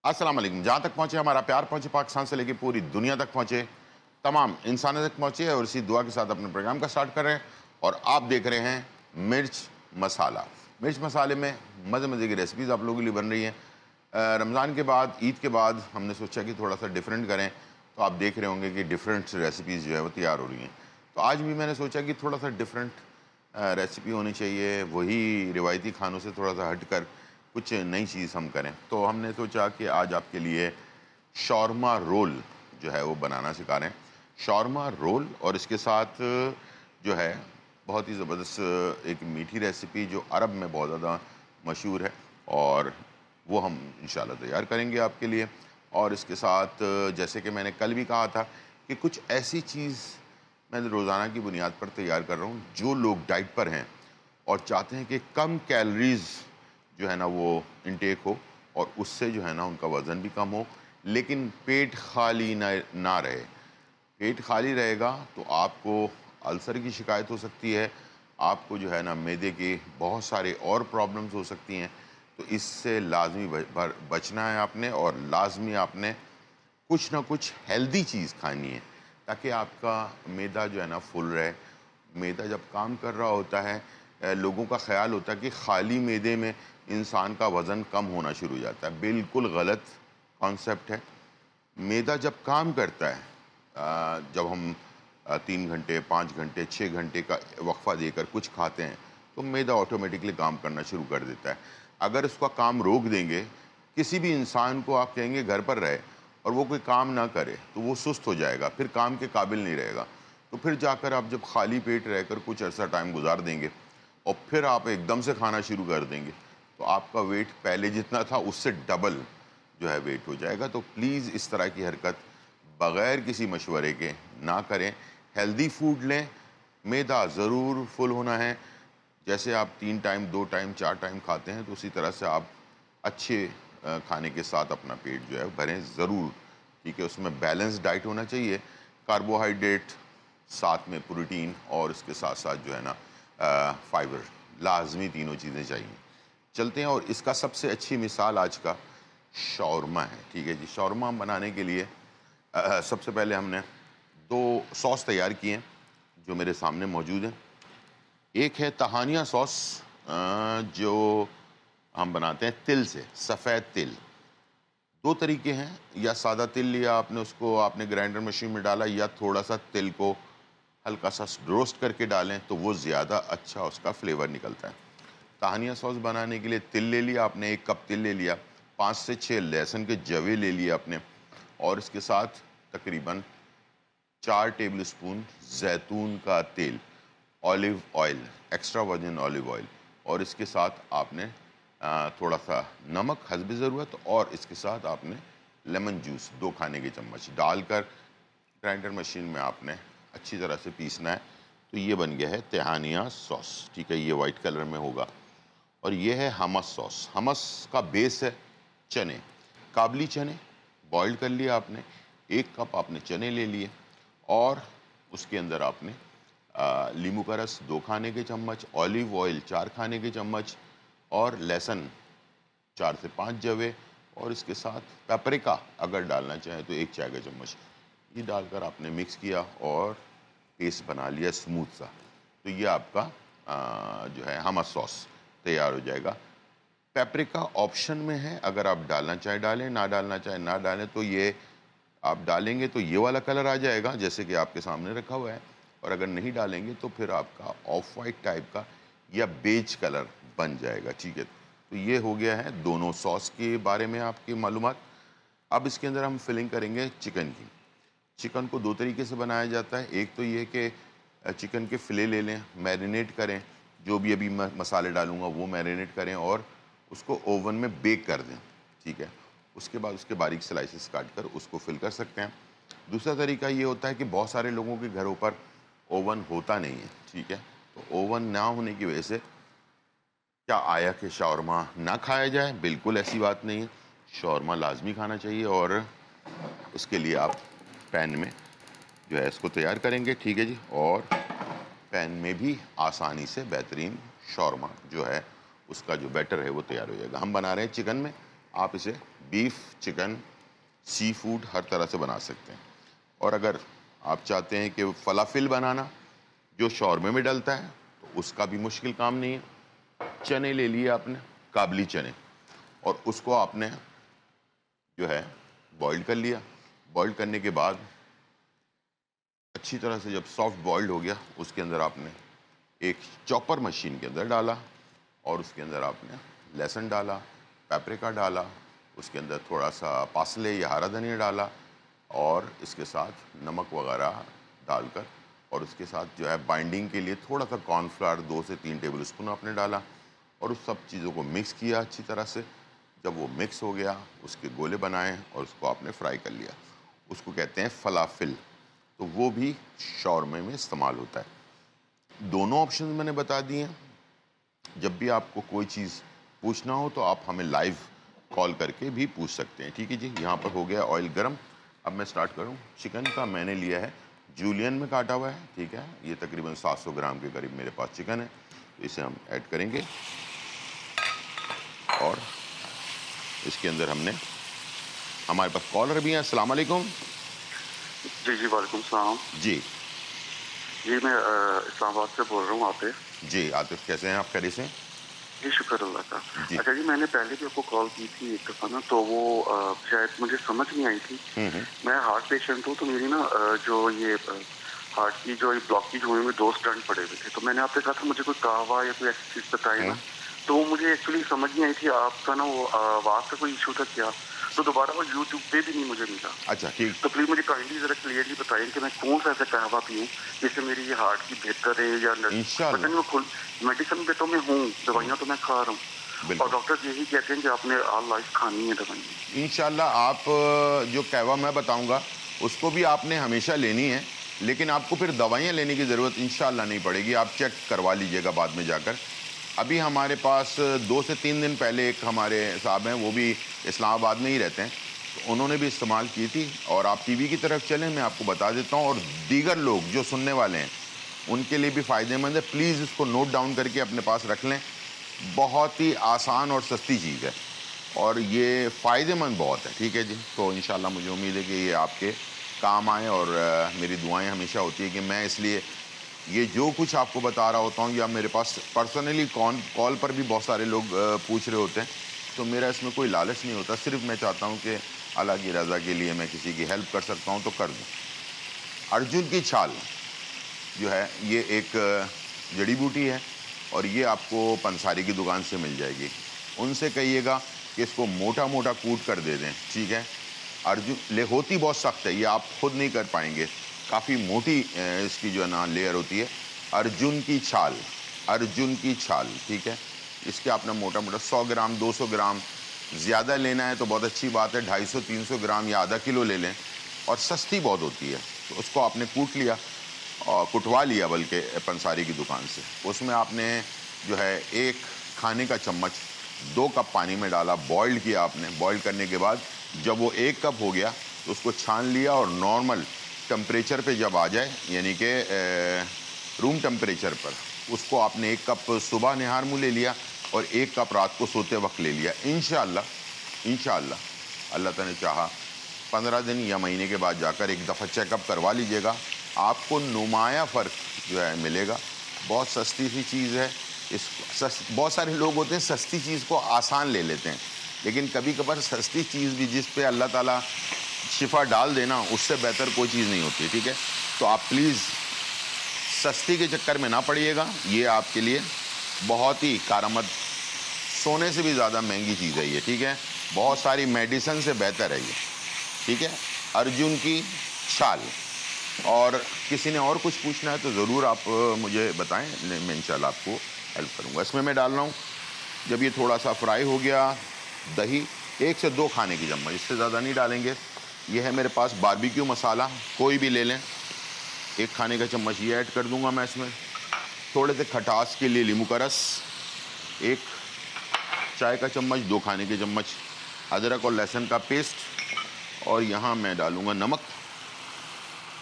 अस्सलाम वालेकुम। जहाँ तक पहुँचे हमारा प्यार पहुँचे, पाकिस्तान से लेकर पूरी दुनिया तक पहुँचे, तमाम इंसानियत तक पहुँचे, और इसी दुआ के साथ अपने प्रोग्राम का स्टार्ट कर रहे हैं। और आप देख रहे हैं मिर्च मसाला। मिर्च मसाले में मज़े मज़े की रेसिपीज़ आप लोगों के लिए बन रही हैं। रमज़ान के बाद, ईद के बाद हमने सोचा कि थोड़ा सा डिफरेंट करें, तो आप देख रहे होंगे कि डिफरेंट रेसिपीज़ जो है वो तैयार हो रही हैं। तो आज भी मैंने सोचा कि थोड़ा सा डिफरेंट रेसिपी होनी चाहिए, वही रिवायती खानों से थोड़ा सा हट कर कुछ नई चीज़ हम करें। तो हमने सोचा कि आज आपके लिए शॉर्मा रोल जो है वो बनाना सिखा रहे हैं। शॉर्मा रोल, और इसके साथ जो है बहुत ही ज़बरदस्त एक मीठी रेसिपी जो अरब में बहुत ज़्यादा मशहूर है, और वो हम इंशाल्लाह तैयार करेंगे आपके लिए। और इसके साथ जैसे कि मैंने कल भी कहा था कि कुछ ऐसी चीज़ मैं रोज़ाना की बुनियाद पर तैयार कर रहा हूँ, जो लोग डाइट पर हैं और चाहते हैं कि कम कैलोरीज़ जो है ना वो इनटेक हो, और उससे जो है ना उनका वज़न भी कम हो, लेकिन पेट खाली ना रहे। पेट खाली रहेगा तो आपको अल्सर की शिकायत हो सकती है, आपको जो है ना मैदे के बहुत सारे और प्रॉब्लम्स हो सकती हैं। तो इससे लाज़मी बचना है आपने, और लाज़मी आपने कुछ ना कुछ हेल्दी चीज़ खानी है, ताकि आपका मैदा जो है ना फुल रहे। मैदा जब काम कर रहा होता है, लोगों का ख़्याल होता है कि खाली मैदे में इंसान का वज़न कम होना शुरू हो जाता है। बिल्कुल गलत कॉन्सेप्ट है। मैदा जब काम करता है, जब हम 3 घंटे, 5 घंटे, 6 घंटे का वक्फ़ा देकर कुछ खाते हैं, तो मैदा ऑटोमेटिकली काम करना शुरू कर देता है। अगर उसका काम रोक देंगे, किसी भी इंसान को आप कहेंगे घर पर रहे और वो कोई काम ना करे, तो वो सुस्त हो जाएगा, फिर काम के काबिल नहीं रहेगा। तो फिर जाकर आप जब खाली पेट रहकर कुछ अर्सा टाइम गुजार देंगे और फिर आप एकदम से खाना शुरू कर देंगे, तो आपका वेट पहले जितना था उससे डबल जो है वेट हो जाएगा। तो प्लीज़ इस तरह की हरकत बग़ैर किसी मशवरे के ना करें। हेल्दी फूड लें, मैदा ज़रूर फुल होना है। जैसे आप 3 टाइम, 2 टाइम, 4 टाइम खाते हैं, तो उसी तरह से आप अच्छे खाने के साथ अपना पेट जो है भरें ज़रूर, ठीक है? उसमें बैलेंस डाइट होना चाहिए, कार्बोहाइड्रेट, साथ में प्रोटीन, और इसके साथ-साथ जो है ना फाइबर, लाज़मी तीनों चीज़ें चाहिए। चलते हैं, और इसका सबसे अच्छी मिसाल आज का शौरमा है, ठीक है जी? शौरमा बनाने के लिए सबसे पहले हमने 2 सॉस तैयार किए हैं, जो मेरे सामने मौजूद हैं। एक है तहानिया सॉस, जो हम बनाते हैं तिल से, सफ़ेद तिल। 2 तरीके हैं, या सादा तिल लिया आपने, उसको आपने ग्राइंडर मशीन में डाला, या थोड़ा-सा तिल को हल्का-सा रोस्ट करके डालें, तो वो ज़्यादा अच्छा उसका फ्लेवर निकलता है। तहानिया सॉस बनाने के लिए तिल ले लिया आपने, 1 कप तिल ले लिया, 5 से 6 लहसुन के जवे ले लिए आपने, और इसके साथ तकरीबन 4 टेबल स्पून ज़ैतून का तेल, olive oil, extra virgin olive oil, और इसके साथ आपने थोड़ा-सा नमक हस्ब ज़रूरत, और इसके साथ आपने लेमन जूस 2 खाने के चम्मच डालकर ग्राइंडर मशीन में आपने अच्छी तरह से पीसना है। तो ये बन गया है तहानिया सॉस, ठीक है? ये वाइट कलर में होगा। और ये है हमस सॉस। हमस का बेस है चने, काबली चने बॉयल कर लिया आपने, 1 कप आपने चने ले लिए, और उसके अंदर आपने नींबू का रस 2 खाने के चम्मच, ऑलिव ऑयल 4 खाने के चम्मच, और लहसुन 4 से 5 जवे, और इसके साथ पेपरिका अगर डालना चाहें तो 1 चाय का चम्मच। ये डालकर आपने मिक्स किया और पेस्ट बना लिया स्मूथ सा। तो ये आपका जो है हमस सॉस तैयार हो जाएगा। पेपरिका ऑप्शन में है, अगर आप डालना चाहें डालें, ना डालना चाहें ना डालें। तो ये आप डालेंगे तो ये वाला कलर आ जाएगा जैसे कि आपके सामने रखा हुआ है, और अगर नहीं डालेंगे तो फिर आपका ऑफ वाइट टाइप का या बेज कलर बन जाएगा, ठीक है? तो ये हो गया है दोनों सॉस के बारे में आपकी मालूमात। अब इसके अंदर हम फिलिंग करेंगे चिकन की। चिकन को 2 तरीके से बनाया जाता है। एक तो ये कि चिकन के फ़िले ले लें, मैरिनेट करें, जो भी अभी मैं मसाले डालूँगा वो मैरिनेट करें, और उसको ओवन में बेक कर दें, ठीक है? उसके बाद उसके बारीक स्लाइसेस काट कर उसको फिल कर सकते हैं। दूसरा तरीका ये होता है कि बहुत सारे लोगों के घरों पर ओवन होता नहीं है, ठीक है? तो ओवन ना होने की वजह से क्या आया कि शौरमा ना खाया जाए? बिल्कुल ऐसी बात नहीं है। शौरमा लाज़मी खाना चाहिए, और उसके लिए आप पैन में जो है इसको तैयार करेंगे, ठीक है जी? और पैन में भी आसानी से बेहतरीन शौरमा जो है उसका जो बैटर है वो तैयार हो जाएगा। हम बना रहे हैं चिकन में, आप इसे बीफ, चिकन, सी फूड हर तरह से बना सकते हैं। और अगर आप चाहते हैं कि फलाफिल बनाना जो शौरमे में डलता है, तो उसका भी मुश्किल काम नहीं है। चने ले लिए आपने, काबली चने, और उसको आपने जो है बॉइल कर लिया। बॉइल करने के बाद अच्छी तरह से जब सॉफ्ट बॉइल्ड हो गया, उसके अंदर आपने एक चॉपर मशीन के अंदर डाला और उसके अंदर आपने लहसुन डाला, पेपरिका डाला, उसके अंदर थोड़ा सा पासले या हरा धनिया डाला और इसके साथ नमक वगैरह डालकर, और उसके साथ जो है बाइंडिंग के लिए थोड़ा सा कॉर्नफ्लावर 2 से 3 टेबल स्पून आपने डाला और उस सब चीज़ों को मिक्स किया अच्छी तरह से। जब वो मिक्स हो गया, उसके गोले बनाए और उसको आपने फ्राई कर लिया। उसको कहते हैं फलाफिल, तो वो भी शौरमे में इस्तेमाल होता है। दोनों ऑप्शन मैंने बता दिए हैं। जब भी आपको कोई चीज़ पूछना हो तो आप हमें लाइव कॉल करके भी पूछ सकते हैं। ठीक है जी। यहाँ पर हो गया ऑयल गरम। अब मैं स्टार्ट करूँ। चिकन का मैंने लिया है जूलियन में काटा हुआ है, ठीक है। ये तकरीबन 700 ग्राम के करीब मेरे पास चिकन है, तो इसे हम ऐड करेंगे और इसके अंदर हमने, हमारे पास कॉलर भी हैं। अस्सलाम वालेकुम। जी जी, वालेकुम सलाम। जी जी, मैं इस्लामाबाद से बोल रहा हूँ। आतिफ। जी। आतिफ, कैसे हैं आप? खैरियत से? जी, शुक्र अल्लाह का। जी। अच्छा जी, मैंने पहले भी आपको कॉल की थी एक दफ़ा ना, तो वो शायद मुझे समझ नहीं आई थी। मैं हार्ट पेशेंट हूँ, तो मेरी ना जो ये हार्ट की जो ये ब्लॉकेज हुए हुए 2 स्टंट पड़े हुए थे, तो मैंने आपसे कहा था मुझे कोई कहवा या कोई ऐसी चीज़ बताए ना, तो वो मुझे एक्चुअली समझ नहीं आई थी आपका ना वो आवाज़ का कोई इशू था क्या, तो दोबारा वो यूट्यूब पे भी नहीं मुझे मिला। अच्छा, ठीक। तो प्लीज़ मुझे काइंडली ज़रा क्लियरली बताइए कि मैं कौन सा ऐसा कहवा पीऊँ जिससे मेरी ये हार्ट की बेहतर है या पता इंशाल्लाह। नहीं। वो खुल मेडिसिन पे तो मैं हूँ, दवाइयाँ तो मैं खा रहा हूँ, और बिल्कुल डॉक्टर यही कहते हैं कि आपने ऑल लाइफ खानी है दवाइयाँ। इंशाल्लाह। आप जो कहवा मैं बताऊंगा उसको भी आपने हमेशा लेनी है, लेकिन आपको फिर दवाइयाँ लेने की ज़रूरत इंशाल्लाह नहीं पड़ेगी। आप चेक करवा लीजिएगा बाद में जाकर। अभी हमारे पास 2 से 3 दिन पहले एक हमारे साहब हैं, वो भी इस्लामाबाद में ही रहते हैं, तो उन्होंने भी इस्तेमाल की थी। और आप टीवी की तरफ चलें, मैं आपको बता देता हूँ, और दीगर लोग जो सुनने वाले हैं उनके लिए भी फ़ायदेमंद है। प्लीज़ इसको नोट डाउन करके अपने पास रख लें। बहुत ही आसान और सस्ती चीज़ है और ये फ़ायदेमंद बहुत है। ठीक है जी। तो इंशाल्लाह मुझे उम्मीद है कि ये आपके काम आए, और मेरी दुआएं हमेशा होती है कि मैं इसलिए ये जो कुछ आपको बता रहा होता हूँ, या मेरे पास पर्सनली कॉल पर भी बहुत सारे लोग पूछ रहे होते हैं, तो मेरा इसमें कोई लालच नहीं होता। सिर्फ मैं चाहता हूँ कि अल्लाह की रज़ा के लिए मैं किसी की हेल्प कर सकता हूँ तो कर दूँ। अर्जुन की छाल जो है ये एक जड़ी बूटी है और ये आपको पंसारी की दुकान से मिल जाएगी। उनसे कहिएगा कि इसको मोटा मोटा कूट कर दे दें, ठीक है। अर्जुन होती बहुत सख्त है, ये आप खुद नहीं कर पाएंगे, काफ़ी मोटी इसकी जो है ना लेयर होती है। अर्जुन की छाल, अर्जुन की छाल, ठीक है। इसके आपने मोटा मोटा 100 ग्राम 200 ग्राम, ज़्यादा लेना है तो बहुत अच्छी बात है, 250-300 ग्राम या आधा किलो ले लें, और सस्ती बहुत होती है। तो उसको आपने कूट लिया और कुटवा लिया, बल्कि पंसारी की दुकान से। उसमें आपने जो है 1 खाने का चम्मच 2 कप पानी में डाला, बॉइल्ड किया आपने। बॉइल्ड करने के बाद जब वो 1 कप हो गया तो उसको छान लिया, और नॉर्मल टेम्परेचर पे जब आ जाए, यानी कि रूम टेम्परेचर पर, उसको आपने 1 कप सुबह निहार मुँह ले लिया और 1 कप रात को सोते वक्त ले लिया। इंशाअल्लाह अल्लाह ताला ने चाहा 15 दिन या महीने के बाद जाकर एक दफ़ा चेकअप करवा लीजिएगा, आपको नुमाया फ़र्क जो है मिलेगा। बहुत सस्ती सी चीज़ है। बहुत सारे लोग होते हैं सस्ती चीज़ को आसान ले लेते हैं, लेकिन कभी कभार सस्ती चीज़ भी जिस पे अल्लाह ताला शिफा डाल देना, उससे बेहतर कोई चीज़ नहीं होती। ठीक है। तो आप प्लीज़ सस्ती के चक्कर में ना पड़िएगा। ये आपके लिए बहुत ही कारआमद, सोने से भी ज़्यादा महंगी चीज़ है ये। ठीक है। बहुत सारी मेडिसिन से बेहतर है ये। ठीक है। अर्जुन की छाल। और किसी ने और कुछ पूछना है तो ज़रूर आप मुझे बताएं, मैं इंशाल्लाह आपको हेल्प करूँगा। इसमें मैं डाल रहा हूँ, जब ये थोड़ा सा फ्राई हो गया, दही 1 से 2 खाने की चम्मच, इससे ज़्यादा नहीं डालेंगे। ये है मेरे पास बारबेक्यू मसाला, कोई भी ले लें। 1 खाने का चम्मच ये ऐड कर दूँगा मैं इसमें। थोड़े से खटास के लिए नींबू का रस 1 चाय का चम्मच, 2 खाने के चम्मच अदरक और लहसुन का पेस्ट, और यहाँ मैं डालूँगा नमक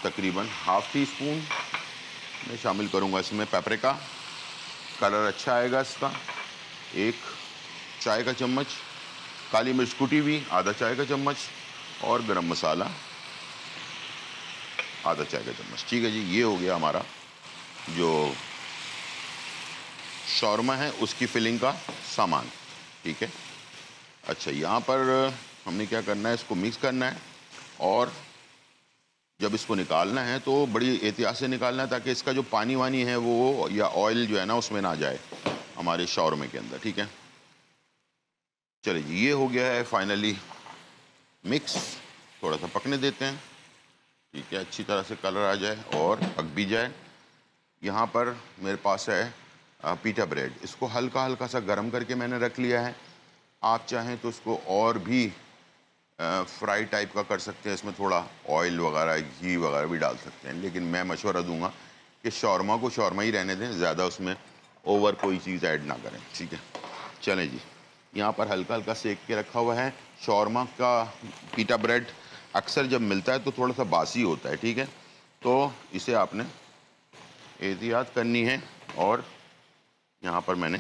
तकरीबन ½ टीस्पून मैं शामिल करूँगा इसमें। पेपरिका, कलर अच्छा आएगा इसका, 1 चाय का चम्मच। काली मिर्च कुटी हुई आधा चाय का चम्मच, और गरम मसाला आधा चाय का चम्मच। ठीक है जी, ये हो गया हमारा जो शौरमा है उसकी फिलिंग का सामान। ठीक है, अच्छा यहाँ पर हमने क्या करना है, इसको मिक्स करना है, और जब इसको निकालना है तो बड़ी एहतियात से निकालना है ताकि इसका जो पानी वानी है वो, या ऑयल जो है ना, उसमें ना जाए हमारे शौरमे के अंदर। ठीक है, चलिए जी, ये हो गया है फाइनली मिक्स। थोड़ा सा पकने देते हैं। ठीक है, अच्छी तरह से कलर आ जाए और पक भी जाए। यहाँ पर मेरे पास है पीटा ब्रेड। इसको हल्का हल्का सा गर्म करके मैंने रख लिया है। आप चाहें तो इसको और भी फ्राई टाइप का कर सकते हैं, इसमें थोड़ा ऑयल वगैरह, घी वगैरह भी डाल सकते हैं, लेकिन मैं मशवरा दूंगा कि शौरमा को शौरमा ही रहने दें, ज़्यादा उसमें ओवर कोई चीज़ ऐड ना करें। ठीक है, चलें जी, यहाँ पर हल्का हल्का सेक के रखा हुआ है। शौरमा का पीटा ब्रेड अक्सर जब मिलता है तो थोड़ा सा बासी होता है। ठीक है, तो इसे आपने एहतियात करनी है। और यहाँ पर मैंने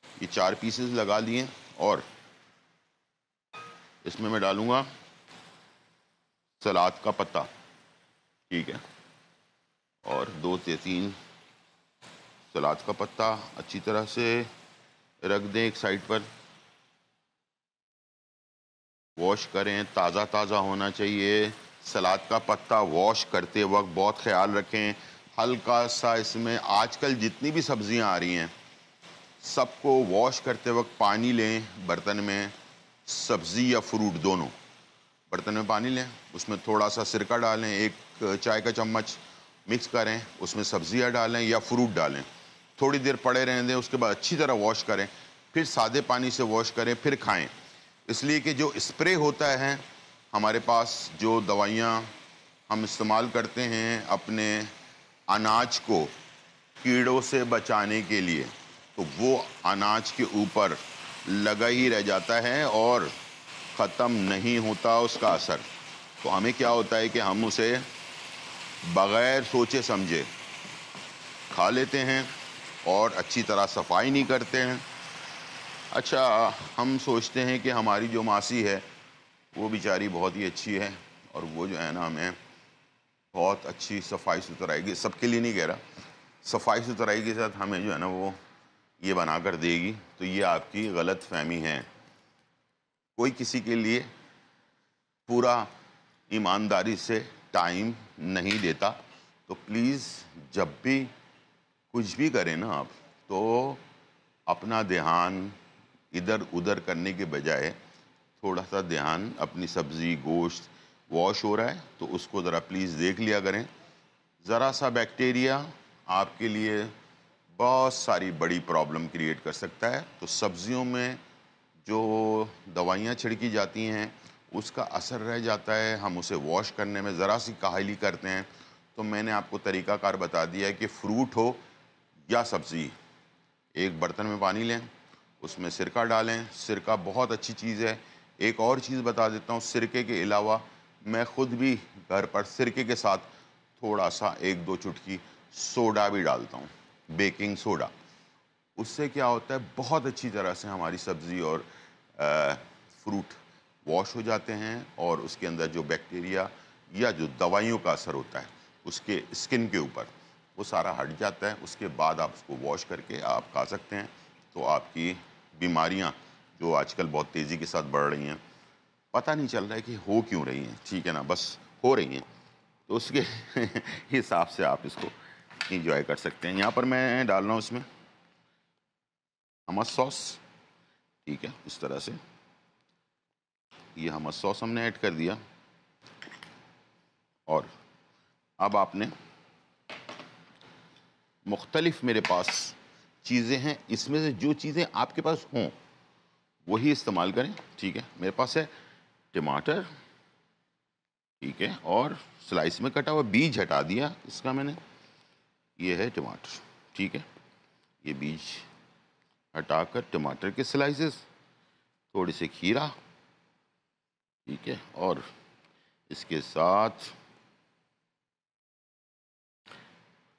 ये 4 पीसेस लगा लिए, और इसमें मैं डालूँगा सलाद का पत्ता। ठीक है, और 2 से 3 सलाद का पत्ता अच्छी तरह से रख दें एक साइड पर। वॉश करें, ताज़ा ताज़ा होना चाहिए। सलाद का पत्ता वॉश करते वक्त बहुत ख्याल रखें। हल्का सा इसमें, आजकल जितनी भी सब्जियां आ रही हैं सबको वॉश करते वक्त पानी लें बर्तन में, सब्ज़ी या फ्रूट दोनों। बर्तन में पानी लें, उसमें थोड़ा सा सिरका डालें, 1 चाय का चम्मच मिक्स करें, उसमें सब्जियां डालें या फ्रूट डालें, थोड़ी देर पड़े रहने दें, उसके बाद अच्छी तरह वॉश करें, फिर सादे पानी से वॉश करें, फिर खाएं। इसलिए कि जो स्प्रे होता है हमारे पास, जो दवाइयाँ हम इस्तेमाल करते हैं अपने अनाज को कीड़ों से बचाने के लिए, तो वो अनाज के ऊपर लगा ही रह जाता है और ख़त्म नहीं होता उसका असर। तो हमें क्या होता है कि हम उसे बग़ैर सोचे समझे खा लेते हैं और अच्छी तरह सफाई नहीं करते हैं। अच्छा, हम सोचते हैं कि हमारी जो मासी है वो बेचारी बहुत ही अच्छी है, और वो जो है ना हमें बहुत अच्छी सफाई सुथराई की, सबके लिए नहीं कह रहा, सफाई सुथराई के साथ हमें जो है ना वो ये बना कर देगी। तो ये आपकी गलत फहमी है। कोई किसी के लिए पूरा ईमानदारी से टाइम नहीं देता। तो प्लीज़ जब भी कुछ भी करें ना आप, तो अपना ध्यान इधर उधर करने के बजाय थोड़ा सा ध्यान अपनी सब्ज़ी, गोश्त वॉश हो रहा है तो उसको ज़रा प्लीज़ देख लिया करें। ज़रा सा बैक्टीरिया आपके लिए बहुत सारी बड़ी प्रॉब्लम क्रिएट कर सकता है। तो सब्ज़ियों में जो दवाइयाँ छिड़की जाती हैं उसका असर रह जाता है, हम उसे वॉश करने में ज़रा सी काहली करते हैं। तो मैंने आपको तरीक़ाकार बता दिया है कि फ्रूट हो या सब्ज़ी, एक बर्तन में पानी लें, उसमें सिरका डालें। सिरका बहुत अच्छी चीज़ है। एक और चीज़ बता देता हूँ, सिरके के अलावा मैं ख़ुद भी घर पर सिरके के साथ थोड़ा सा 1-2 चुटकी सोडा भी डालता हूँ, बेकिंग सोडा। उससे क्या होता है, बहुत अच्छी तरह से हमारी सब्ज़ी और फ्रूट वॉश हो जाते हैं, और उसके अंदर जो बैक्टीरिया या जो दवाइयों का असर होता है उसके स्किन के ऊपर, वो सारा हट जाता है। उसके बाद आप उसको वॉश करके आप खा सकते हैं। तो आपकी बीमारियां जो आजकल बहुत तेज़ी के साथ बढ़ रही हैं, पता नहीं चल रहा है कि हो क्यों रही हैं, ठीक है ना, बस हो रही हैं। तो उसके हिसाब से आप इसको इंजॉय कर सकते हैं। यहाँ पर मैं डाल रहा हूँ इसमें हमस सॉस। ठीक है, इस तरह से ये हमस सॉस हमने ऐड कर दिया। और अब आपने मुख्तलिफ मेरे पास चीज़ें हैं, इसमें से जो चीज़ें आपके पास हों वही इस्तेमाल करें। ठीक है, मेरे पास है टमाटर, ठीक है, और स्लाइस में कटा हुआ, बीज हटा दिया इसका मैंने। ये है टमाटर, ठीक है, ये बीज हटाकर टमाटर के स्लाइसेस, थोड़ी सी खीरा, ठीक है, और इसके साथ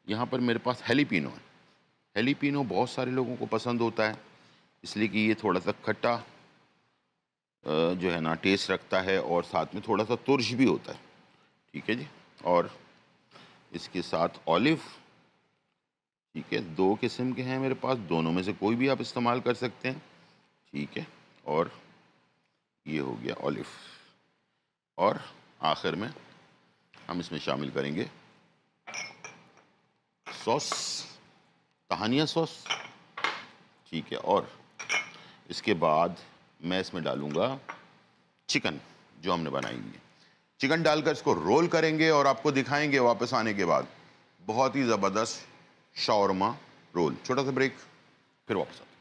यहाँ पर मेरे पास हेलीपिनो है। हेलीपिनो बहुत सारे लोगों को पसंद होता है, इसलिए कि ये थोड़ा सा खट्टा जो है ना टेस्ट रखता है और साथ में थोड़ा सा तुर्श भी होता है। ठीक है जी। और इसके साथ ऑलिव, ठीक है, 2 किस्म के हैं मेरे पास, दोनों में से कोई भी आप इस्तेमाल कर सकते हैं। ठीक है। और ये हो गया ऑलिव। और आखिर में हम इसमें शामिल करेंगे सॉस, तहानिया सॉस। ठीक है। और इसके बाद मैं इसमें डालूंगा चिकन जो हमने बनाई हुई है। चिकन डालकर इसको रोल करेंगे और आपको दिखाएंगे वापस आने के बाद बहुत ही ज़बरदस्त शॉर्मा रोल। छोटा सा ब्रेक, फिर वापस आते हैं।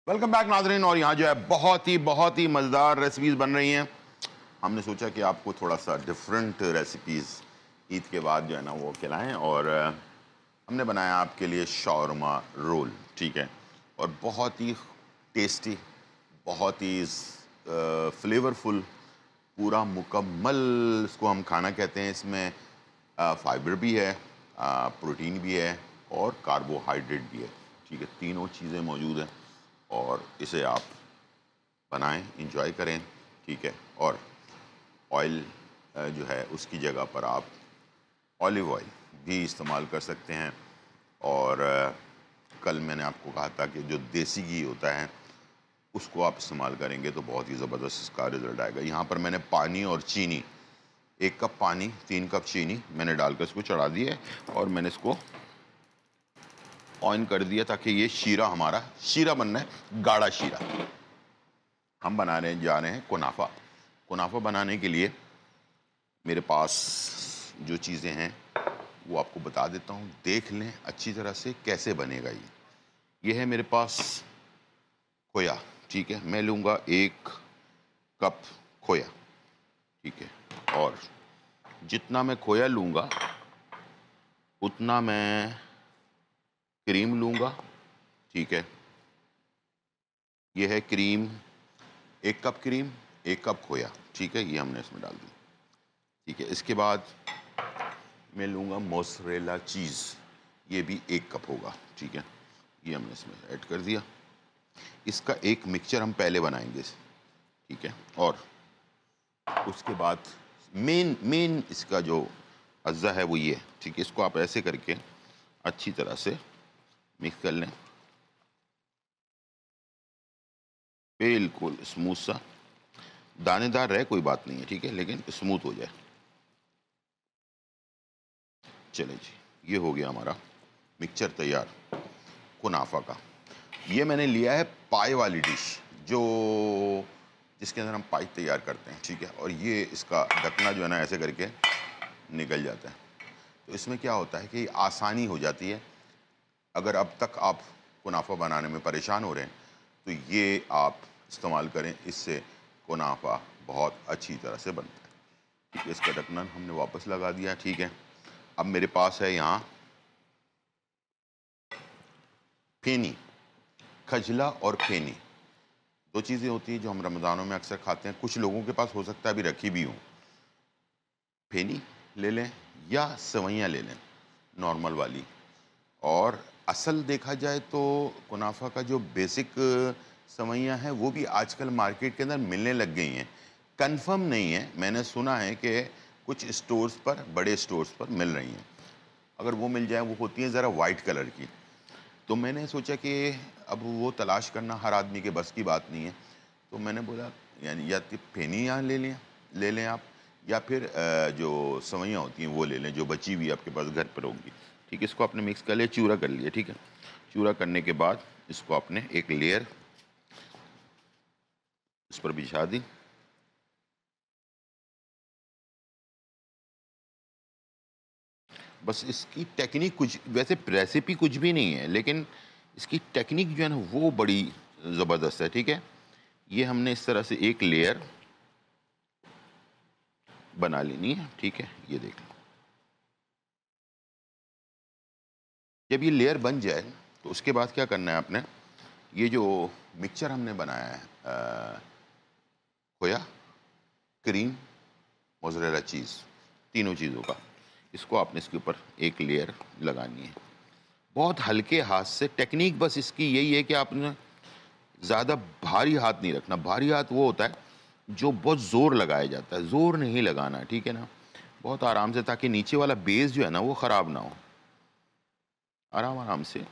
वेलकम बैक नाजरीन। और यहाँ जो है बहुत ही मज़ेदार रेसिपीज़ बन रही हैं। हमने सोचा कि आपको थोड़ा सा डिफरेंट रेसिपीज़ ईद के बाद जो है ना वो खिलाएं, और हमने बनाया आपके लिए शॉर्मा रोल। ठीक है। और बहुत ही टेस्टी, बहुत ही फ्लेवरफुल, पूरा मुकम्मल इसको हम खाना कहते हैं। इसमें फाइबर भी है, प्रोटीन भी है और कार्बोहाइड्रेट भी है। ठीक है, तीनों चीज़ें मौजूद हैं और इसे आप बनाएं, इंजॉय करें। ठीक है। और ऑयल जो है उसकी जगह पर आप ऑलिव ऑयल भी इस्तेमाल कर सकते हैं। और कल मैंने आपको कहा था कि जो देसी घी होता है उसको आप इस्तेमाल करेंगे तो बहुत ही ज़बरदस्त इसका रिज़ल्ट आएगा। यहाँ पर मैंने पानी और चीनी, 1 कप पानी 3 कप चीनी मैंने डालकर इसको चढ़ा दिया है और मैंने इसको ऑन कर दिया ताकि ये शीरा, हमारा शीरा बनना है, गाढ़ा शीरा। हम बनाने जा रहे हैं कुनाफा। कुनाफा बनाने के लिए मेरे पास जो चीज़ें हैं वो आपको बता देता हूँ, देख लें अच्छी तरह से कैसे बनेगा। ये है मेरे पास खोया। ठीक है, मैं लूँगा 1 कप खोया। ठीक है। और जितना मैं खोया लूँगा उतना मैं क्रीम लूँगा। ठीक है, ये है क्रीम, 1 कप क्रीम, 1 कप खोया। ठीक है, ये हमने इसमें डाल दी। ठीक है, इसके बाद मैं लूँगा मोज़रेला चीज़, ये भी 1 कप होगा। ठीक है, ये हमने इसमें ऐड कर दिया। इसका एक मिक्सचर हम पहले बनाएंगे। ठीक है। और उसके बाद मेन इसका जो अज्जा है वो ये है। ठीक है, इसको आप ऐसे करके अच्छी तरह से मिक्स कर लें, बिल्कुल स्मूथ सा, दानेदार रहे कोई बात नहीं है। ठीक है, लेकिन स्मूथ हो जाए। चले जी, ये हो गया हमारा मिक्सचर तैयार कुनाफा का। ये मैंने लिया है पाई वाली डिश, जो जिसके अंदर हम पाई तैयार करते हैं। ठीक है। और ये इसका ढकना जो है ना ऐसे करके निकल जाता है, तो इसमें क्या होता है कि आसानी हो जाती है। अगर अब तक आप कुनाफा बनाने में परेशान हो रहे हैं तो ये आप इस्तेमाल करें, इससे कुनाफा बहुत अच्छी तरह से बनता है। ठीक है, इसका ढक्कन हमने वापस लगा दिया। ठीक है, अब मेरे पास है यहाँ फेनी, खजला और फेनी, 2 चीज़ें होती हैं जो हम रमज़ानों में अक्सर खाते हैं। कुछ लोगों के पास हो सकता है अभी रखी भी हों। फेनी ले लें या सेवइयाँ ले लें, नॉर्मल वाली। और असल देखा जाए तो कुनाफा का जो बेसिक सेवइयाँ हैं वो भी आजकल मार्केट के अंदर मिलने लग गई हैं। कंफर्म नहीं है, मैंने सुना है कि कुछ स्टोर्स पर, बड़े स्टोर्स पर मिल रही हैं। अगर वो मिल जाए, वो होती हैं ज़रा वाइट कलर की। तो मैंने सोचा कि अब वो तलाश करना हर आदमी के बस की बात नहीं है, तो मैंने बोला यानी या तो फेनी यहाँ ले लें आप, या फिर जो सेवइयाँ होती हैं वो ले लें जो बची हुई आपके पास घर पर होंगी। ठीक है, इसको आपने मिक्स कर लिया, चूरा कर लिया। ठीक है, चूरा करने के बाद इसको आपने एक लेयर इस पर बिछा दी। बस इसकी टेक्निक कुछ, वैसे रेसिपी कुछ भी नहीं है, लेकिन इसकी टेक्निक जो है ना वो बड़ी ज़बरदस्त है। ठीक है, ये हमने इस तरह से एक लेयर बना लेनी है। ठीक है, ये देख लो, जब ये लेयर बन जाए तो उसके बाद क्या करना है आपने, ये जो मिक्सचर हमने बनाया है खोया, क्रीम, मोज़रेला चीज़, तीनों चीज़ों का, इसको आपने इसके ऊपर एक लेयर लगानी है बहुत हल्के हाथ से। टेक्निक बस इसकी यही है कि आपने ज़्यादा भारी हाथ नहीं रखना। भारी हाथ वो होता है जो बहुत ज़ोर लगाया जाता है, ज़ोर नहीं लगाना, ठीक है ना, बहुत आराम से, ताकि नीचे वाला बेस जो है ना वो ख़राब ना हो। आराम आराम से,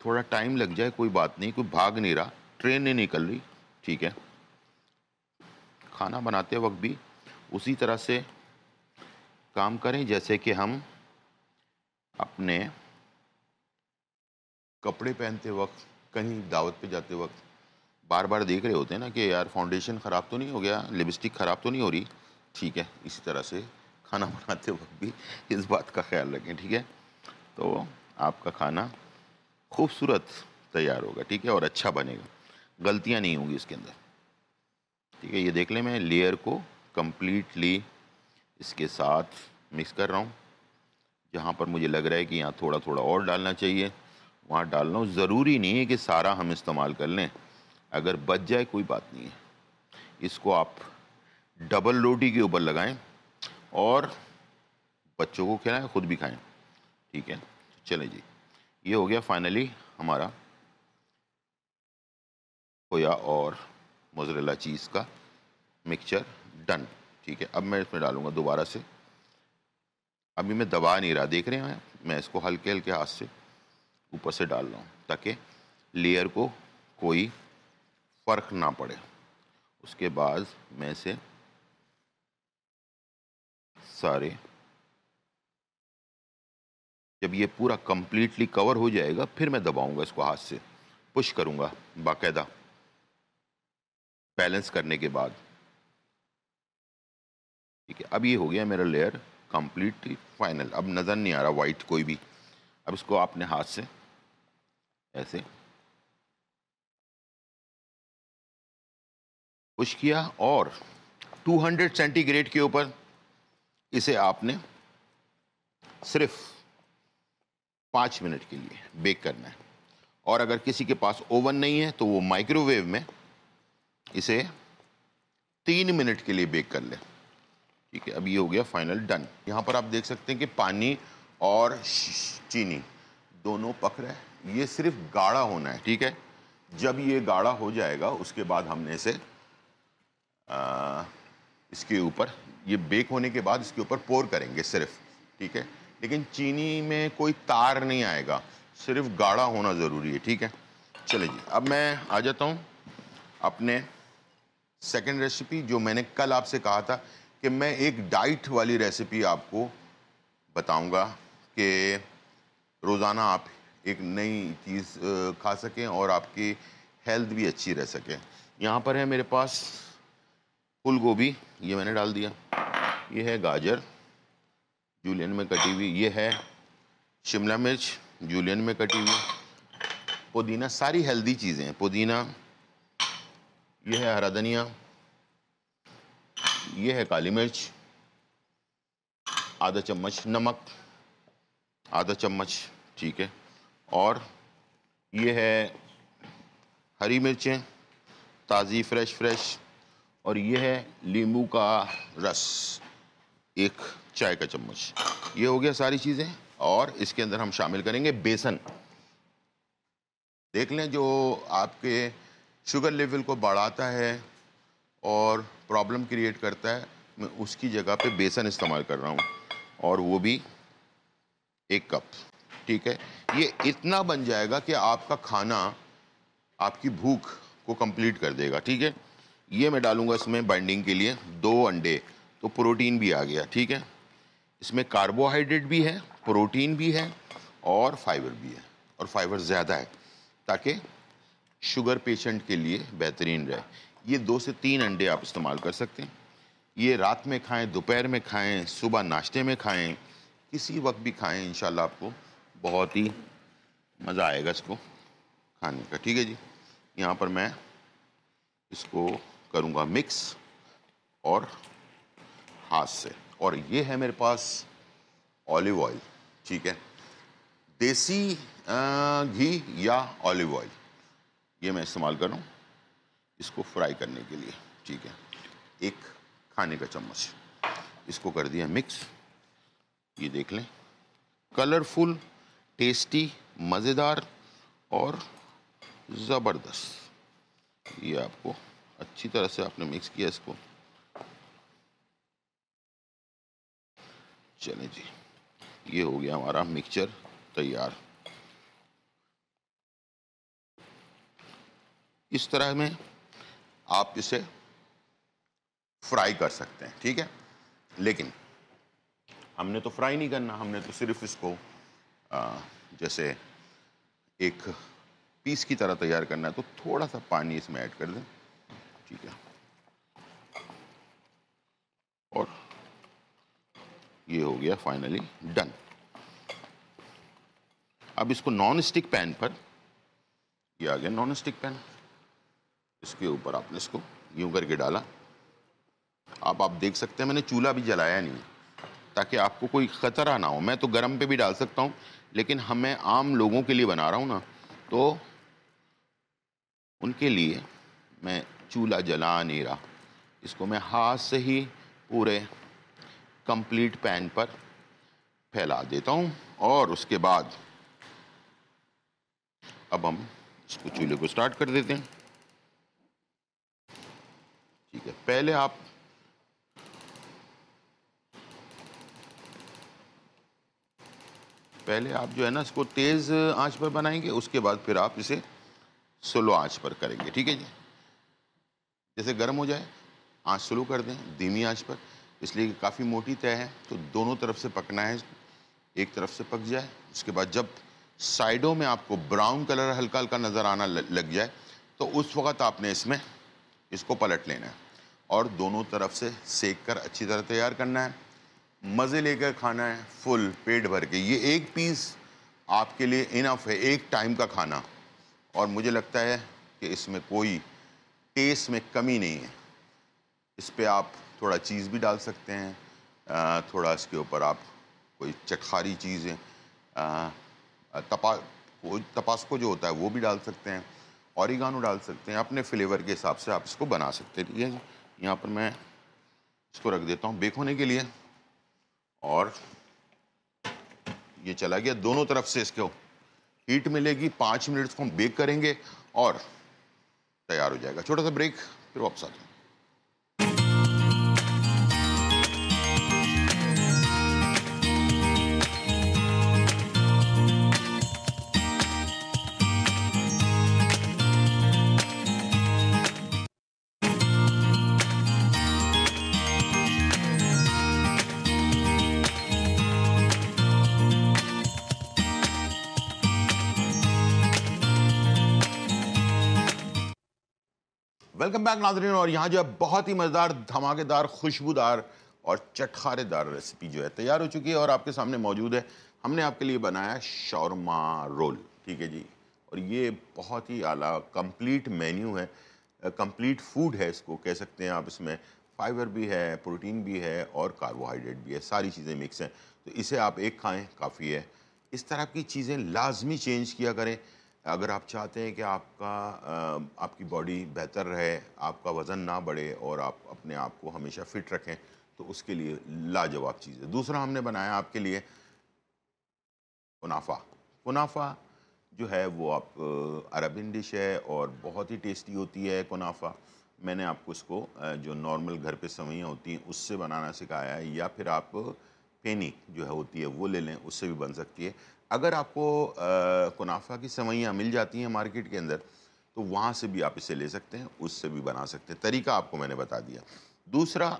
थोड़ा टाइम लग जाए कोई बात नहीं, कोई भाग नहीं रहा, ट्रेन नहीं निकल रही, ठीक है। खाना बनाते वक्त भी उसी तरह से काम करें जैसे कि हम अपने कपड़े पहनते वक्त, कहीं दावत पे जाते वक्त बार बार देख रहे होते हैं ना कि यार फाउंडेशन ख़राब तो नहीं हो गया, लिपस्टिक ख़राब तो नहीं हो रही, ठीक है। इसी तरह से खाना बनाते वक्त भी इस बात का ख्याल रखें, ठीक है। तो आपका खाना खूबसूरत तैयार होगा, ठीक है, और अच्छा बनेगा, गलतियां नहीं होंगी इसके अंदर, ठीक है। ये देख लें, मैं लेयर को कंप्लीटली इसके साथ मिक्स कर रहा हूँ। जहाँ पर मुझे लग रहा है कि यहाँ थोड़ा थोड़ा और डालना चाहिए वहाँ डाल रहा हूँ। ज़रूरी नहीं है कि सारा हम इस्तेमाल कर लें, अगर बच जाए कोई बात नहीं है। इसको आप डबल रोटी के ऊपर लगाएं और बच्चों को खिलाएं, खुद भी खाएं, ठीक है। चलें जी, ये हो गया फाइनली हमारा खोया और मोज़रेला चीज़ का मिक्सचर डन, ठीक है। अब मैं इसमें डालूँगा दोबारा से, अभी मैं दबा नहीं रहा, देख रहे हैं, मैं इसको हल्के हल्के हाथ से ऊपर से डाल रहा हूँ ताकि लेयर को कोई फ़र्क ना पड़े। उसके बाद मैं इसे सारे, जब ये पूरा कंप्लीटली कवर हो जाएगा फिर मैं दबाऊंगा इसको, हाथ से पुश करूंगा बाकायदा, बैलेंस करने के बाद, ठीक है। अब ये हो गया मेरा लेयर कंप्लीटली फाइनल। अब नज़र नहीं आ रहा वाइट कोई भी। अब इसको आपने हाथ से ऐसे पुश किया और 200 सेंटीग्रेड के ऊपर इसे आपने सिर्फ 5 मिनट के लिए बेक करना है। और अगर किसी के पास ओवन नहीं है तो वो माइक्रोवेव में इसे 3 मिनट के लिए बेक कर ले, ठीक है। अब ये हो गया फाइनल डन। यहाँ पर आप देख सकते हैं कि पानी और चीनी दोनों पक रहा है। ये सिर्फ गाढ़ा होना है, ठीक है। जब ये गाढ़ा हो जाएगा उसके बाद हमने इसे इसके ऊपर, ये बेक होने के बाद इसके ऊपर पोर करेंगे सिर्फ, ठीक है। लेकिन चीनी में कोई तार नहीं आएगा, सिर्फ गाढ़ा होना ज़रूरी है, ठीक है। चलिए जी, अब मैं आ जाता हूँ अपने सेकंड रेसिपी, जो मैंने कल आपसे कहा था कि मैं एक डाइट वाली रेसिपी आपको बताऊंगा कि रोज़ाना आप एक नई चीज़ खा सकें और आपकी हेल्थ भी अच्छी रह सके। यहाँ पर है मेरे पास फूल गोभी, ये मैंने डाल दिया। ये है गाजर जूलियन में कटी हुई, ये है शिमला मिर्च जूलियन में कटी हुई, पुदीना, सारी हेल्दी चीज़ें हैं, पुदीना, ये है हरा धनिया, ये है काली मिर्च, आधा चम्मच नमक, आधा चम्मच, ठीक है। और ये है हरी मिर्चें ताज़ी फ्रेश, और ये है नींबू का रस, एक चाय का चम्मच। ये हो गया सारी चीज़ें। और इसके अंदर हम शामिल करेंगे बेसन। देख लें, जो आपके शुगर लेवल को बढ़ाता है और प्रॉब्लम क्रिएट करता है, मैं उसकी जगह पे बेसन इस्तेमाल कर रहा हूँ, और वो भी 1 कप, ठीक है। ये इतना बन जाएगा कि आपका खाना आपकी भूख को कंप्लीट कर देगा, ठीक है। ये मैं डालूंगा इसमें बाइंडिंग के लिए 2 अंडे, तो प्रोटीन भी आ गया, ठीक है। इसमें कार्बोहाइड्रेट भी है, प्रोटीन भी है और फाइबर भी है, और फाइबर ज़्यादा है ताकि शुगर पेशेंट के लिए बेहतरीन रहे। ये 2 से 3 अंडे आप इस्तेमाल कर सकते हैं। ये रात में खाएं, दोपहर में खाएं, सुबह नाश्ते में खाएं, किसी वक्त भी खाएं, इंशाल्लाह आपको बहुत ही मज़ा आएगा इसको खाने का, ठीक है जी। यहाँ पर मैं इसको करूँगा मिक्स और हाथ से, और ये है मेरे पास ऑलिव ऑयल, ठीक है। देसी घी या ऑलिव ऑयल, ये मैं इस्तेमाल कर रहा हूँ इसको फ्राई करने के लिए। ठीक है, एक खाने का चम्मच इसको कर दिया मिक्स। ये देख लें, कलरफुल, टेस्टी, मज़ेदार और ज़बरदस्त। ये आपको अच्छी तरह से आपने मिक्स किया इसको। चलें जी, ये हो गया हमारा मिक्सचर तैयार। इस तरह में आप इसे फ्राई कर सकते हैं। ठीक है, लेकिन हमने तो फ्राई नहीं करना, हमने तो सिर्फ इसको जैसे एक पीस की तरह तैयार करना है, तो थोड़ा सा पानी इसमें ऐड कर दें। ठीक है, और ये हो गया फाइनली डन। अब इसको नॉन स्टिक पैन पर, ये आ गया नॉन स्टिक पैन, इसके ऊपर आपने इसको यूं करके डाला। अब आप देख सकते हैं मैंने चूल्हा भी जलाया नहीं, ताकि आपको कोई ख़तरा ना हो। मैं तो गर्म पे भी डाल सकता हूँ, लेकिन मैं आम लोगों के लिए बना रहा हूँ ना, तो उनके लिए मैं चूल्हा जला नहीं रहा। इसको मैं हाथ से ही पूरे कंप्लीट पैन पर फैला देता हूँ, और उसके बाद अब हम इसको चूल्हे को स्टार्ट कर देते हैं। ठीक है, पहले आप जो है ना इसको तेज़ आंच पर बनाएंगे, उसके बाद फिर आप इसे स्लो आंच पर करेंगे। ठीक है जी, जैसे गर्म हो जाए आंच स्लो कर दें, धीमी आंच पर, इसलिए कि काफ़ी मोटी तय है तो दोनों तरफ से पकना है। एक तरफ से पक जाए, उसके बाद जब साइडों में आपको ब्राउन कलर हल्का हल्का नज़र आना लग जाए, तो उस वक्त आपने इसको पलट लेना है और दोनों तरफ से सेक कर अच्छी तरह तैयार करना है। मज़े लेकर खाना है, फुल पेट भर के। ये एक पीस आपके लिए इनफ है, एक टाइम का खाना, और मुझे लगता है कि इसमें कोई टेस्ट में कमी नहीं है। इस पे आप थोड़ा चीज़ भी डाल सकते हैं, थोड़ा इसके ऊपर आप कोई चटखारी चीज़ें, तपास्को जो होता है वो भी डाल सकते हैं, ऑरिगानो डाल सकते हैं, अपने फ्लेवर के हिसाब से आप इसको बना सकते हैं। ठीक है, यहाँ पर मैं इसको रख देता हूँ बेक होने के लिए, और ये चला गया। दोनों तरफ से इसको हीट मिलेगी, 5 मिनट को हम बेक करेंगे और तैयार हो जाएगा। छोटा सा ब्रेक, फिर वापस आते हैं। वेलकम बैक नाज़रीन। और यहाँ जो है बहुत ही मज़ेदार, धमाकेदार, खुशबूदार और चटखारेदार रेसिपी जो है तैयार हो चुकी है और आपके सामने मौजूद है। हमने आपके लिए बनाया शौरमा रोल। ठीक है जी, और ये बहुत ही आला कंप्लीट मेन्यू है, कंप्लीट फूड है इसको कह सकते हैं आप। इसमें फाइबर भी है, प्रोटीन भी है और कार्बोहाइड्रेट भी है, सारी चीज़ें मिक्स हैं। तो इसे आप एक खाएँ काफ़ी है। इस तरह की चीज़ें लाजमी चेंज किया करें अगर आप चाहते हैं कि आपकी बॉडी बेहतर रहे, आपका वज़न ना बढ़े और आप अपने आप को हमेशा फ़िट रखें, तो उसके लिए लाजवाब चीज़ है। दूसरा हमने बनाया आपके लिए कुनाफा। कुनाफा जो है वो अरबियन डिश है और बहुत ही टेस्टी होती है कुनाफा। मैंने आपको इसको जो नॉर्मल घर पे सेवइयाँ होती हैं उससे बनाना सिखाया है, या फिर आप फेनी जो है होती है वो ले लें, उससे भी बन सकती है। अगर आपको कुनाफा की सेवइयाँ मिल जाती हैं मार्केट के अंदर, तो वहाँ से भी आप इसे ले सकते हैं, उससे भी बना सकते हैं। तरीका आपको मैंने बता दिया। दूसरा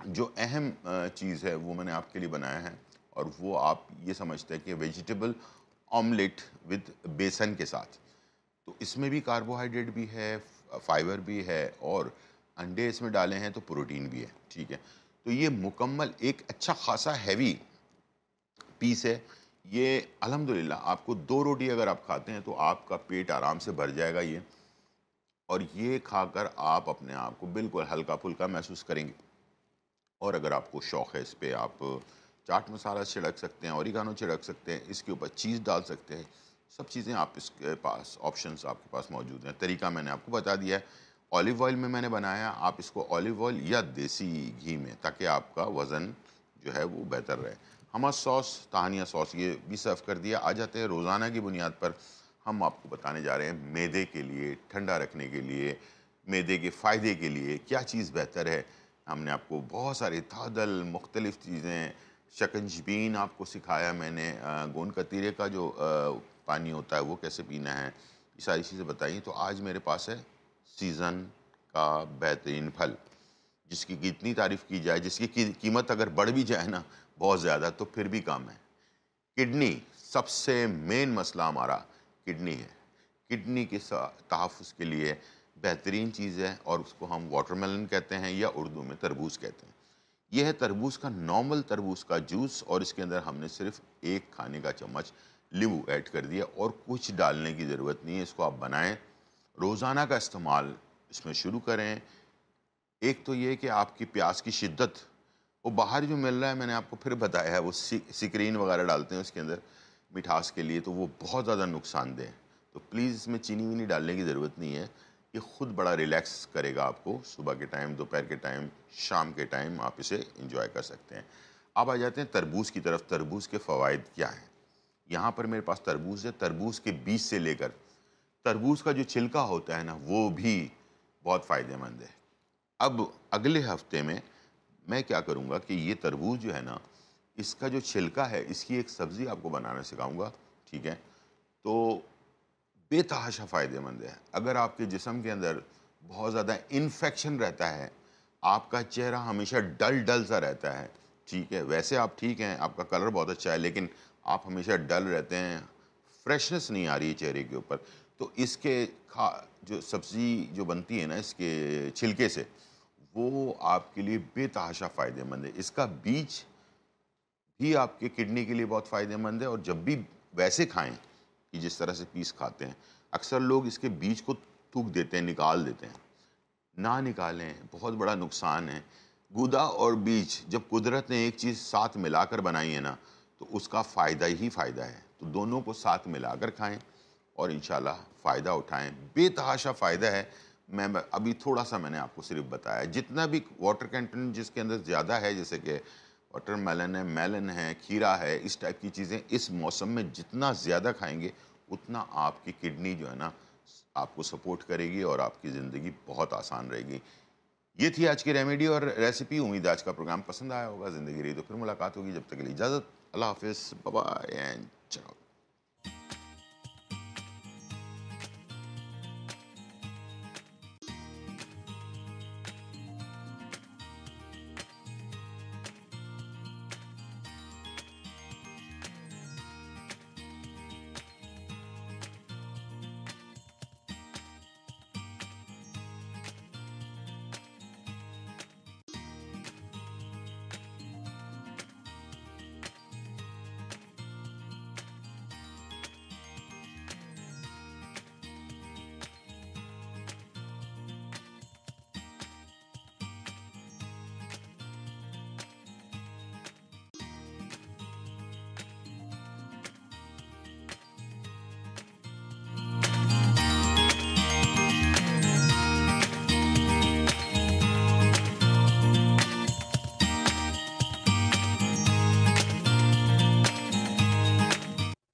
जो अहम चीज़ है वो मैंने आपके लिए बनाया है, और वो आप ये समझते हैं कि वेजिटेबल ऑमलेट विद बेसन के साथ। तो इसमें भी कार्बोहाइड्रेट भी है, फाइबर भी है, और अंडे इसमें डाले हैं तो प्रोटीन भी है। ठीक है, तो ये मुकम्मल एक अच्छा खासा हैवी पीस है। ये अल्हम्दुलिल्लाह आपको 2 रोटी अगर आप खाते हैं तो आपका पेट आराम से भर जाएगा ये, और ये खाकर आप अपने आप को बिल्कुल हल्का फुल्का महसूस करेंगे। और अगर आपको शौक़ है इस पे आप चाट मसाला छिड़क सकते हैं, ओरिगानो छिड़क सकते हैं, इसके ऊपर चीज़ डाल सकते हैं। सब चीज़ें आप इसके पास ऑप्शंस आपके पास मौजूद हैं। तरीका मैंने आपको बता दिया है। ऑलिव ऑयल में मैंने बनाया, आप इसको ऑलिव ऑयल या देसी घी में, ताकि आपका वज़न जो है वो बेहतर रहे। हमस सॉस, ताहनिया सॉस ये भी सर्व कर दिया। आ जाते हैं रोज़ाना की बुनियाद पर हम आपको बताने जा रहे हैं मैदे के लिए, ठंडा रखने के लिए, मैदे के फ़ायदे के लिए क्या चीज़ बेहतर है। हमने आपको बहुत सारे तादल मुख्तलिफ़ चीज़ें, शकंजबीन आपको सिखाया मैंने, गोंद कतीरे का जो पानी होता है वो कैसे पीना है, ये सारी चीज़ें बताई। तो आज मेरे पास है सीज़न का बेहतरीन फल, जिसकी कितनी तारीफ़ की जाए, जिसकी कीमत अगर बढ़ भी जाए ना बहुत ज़्यादा तो फिर भी कम है। किडनी, सबसे मेन मसला हमारा किडनी है। किडनी के तहफ़्फ़ुज़ के लिए बेहतरीन चीज़ है और उसको हम वाटरमेलन कहते हैं या उर्दू में तरबूज कहते हैं। यह है तरबूज का, नॉर्मल तरबूज का जूस, और इसके अंदर हमने सिर्फ 1 खाने का चम्मच नींबू ऐड कर दिया और कुछ डालने की ज़रूरत नहीं है। इसको आप बनाएं, रोज़ाना का इस्तेमाल इसमें शुरू करें। एक तो ये कि आपकी प्यास की शिद्दत, वो बाहर जो मिल रहा है मैंने आपको फिर बताया है, वो सिक्रीन वगैरह डालते हैं उसके अंदर मिठास के लिए, तो वो बहुत ज़्यादा नुकसानदेह है। तो प्लीज़ इसमें चीनी वीनी डालने की ज़रूरत नहीं है। ये ख़ुद बड़ा रिलैक्स करेगा आपको, सुबह के टाइम, दोपहर के टाइम, शाम के टाइम आप इसे एंजॉय कर सकते हैं। अब आ जाते हैं तरबूज़ की तरफ। तरबूज़ के फ़वाइद क्या हैं? यहाँ पर मेरे पास तरबूज़ है। तरबूज़ के बीज से लेकर तरबूज़ का जो छिलका होता है ना, वो भी बहुत फ़ायदेमंद है। अब अगले हफ्ते में मैं क्या करूँगा कि ये तरबूज जो है ना, इसका जो छिलका है, इसकी एक सब्ज़ी आपको बनाना सिखाऊँगा, ठीक है? तो बेतहाशा फ़ायदेमंद है। अगर आपके जिस्म के अंदर बहुत ज़्यादा इन्फेक्शन रहता है, आपका चेहरा हमेशा डल-डल सा रहता है, ठीक है? वैसे आप ठीक हैं, आपका कलर बहुत अच्छा है, लेकिन आप हमेशा डल रहते हैं, फ्रेशनेस नहीं आ रही है चेहरे के ऊपर, तो इसके जो सब्ज़ी जो बनती है ना इसके छिलके से, वो आपके लिए बेतहाशा फ़ायदेमंद है। इसका बीज भी आपके किडनी के लिए बहुत फ़ायदेमंद है, और जब भी वैसे खाएँ कि जिस तरह से पीस खाते हैं, अक्सर लोग इसके बीज को थूक देते हैं, निकाल देते हैं। ना निकालें, बहुत बड़ा नुकसान है। गूदा और बीज जब कुदरत ने एक चीज़ साथ मिलाकर बनाई है ना, तो उसका फ़ायदा ही फ़ायदा है। तो दोनों को साथ मिलाकर खाएँ और इंशाल्लाह फ़ायदा उठाएँ। बेतहाशा फ़ायदा है। मैं अभी थोड़ा-सा मैंने आपको सिर्फ़ बताया। जितना भी वाटर कंटेंट जिसके अंदर ज़्यादा है, जैसे कि वाटरमेलन है, मेलन है, खीरा है, इस टाइप की चीज़ें इस मौसम में जितना ज़्यादा खाएँगे, उतना आपकी किडनी जो है ना, आपको सपोर्ट करेगी और आपकी ज़िंदगी बहुत आसान रहेगी। ये थी आज की रेमेडी और रेसिपी। उम्मीद है आज का प्रोग्राम पसंद आया होगा। ज़िंदगी रही तो फिर मुलाकात होगी। जब तक के लिए इजाज़त। अल्लाह हाफ़िज़। बाय बाय एंड चलो।